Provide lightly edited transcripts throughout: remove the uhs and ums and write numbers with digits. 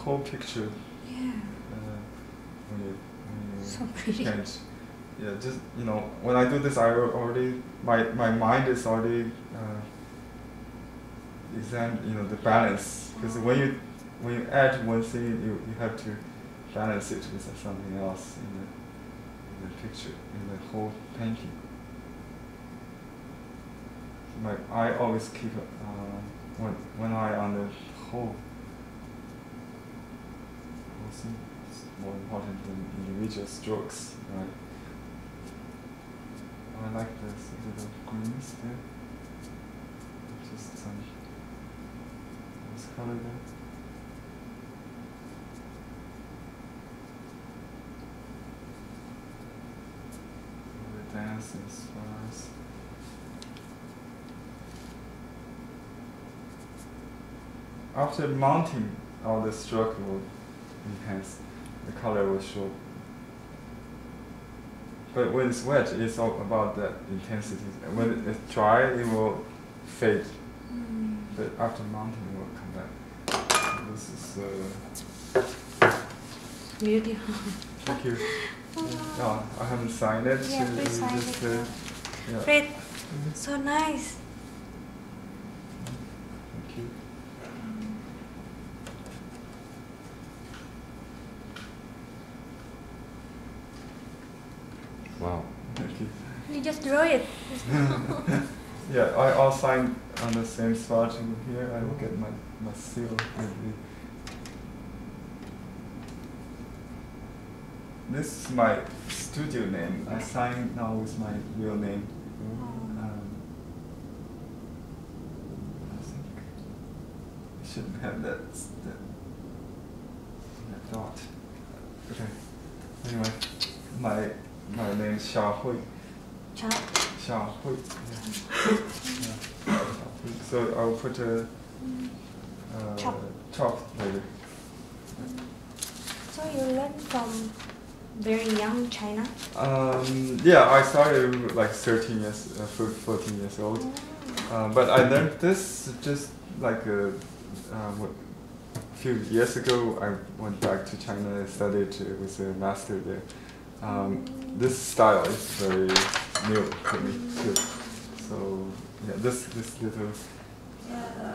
whole picture. Yeah. When you So pretty. paint. Yeah, just when I do this, I already my mind is already the balance, because when you add one thing, you have to balance it with something else in the picture, in the whole painting. My eye always keep one eye on the whole thing. It's more important than individual strokes, right? I like this little greens there. Just some this color there. The dance and stars. After mounting, all the stroke will enhance. The color will show. But when it's wet, it's all about the intensity. When it's dry, it will fade. But after mounting, it will come back. So this is beautiful. thank you. No, I haven't signed it. Yeah, please sign it. Yeah. Great. So nice. Thank you. Wow. Thank you. You just draw it. Yeah, I'll sign on the same spot here. I will get my seal. This is my studio name. I sign now with my real name. I think I shouldn't have that dot. Okay. Anyway, my name is Xiaohui. Xiaohui. Yeah. So I'll put a chop later. So you learned from very young China? Yeah, I started like 14 years old. But I learned this just like a few years ago. I went back to China and studied with a master there. This style is very new to me too. So yeah, this little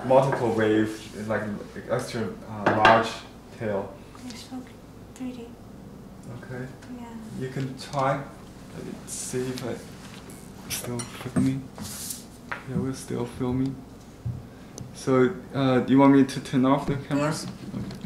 multiple wave, like extra large tail. It's so pretty. Okay. Yeah. You can try. Let's see if I still filming. Yeah, we're still filming. So, do you want me to turn off the camera? Yes. Okay.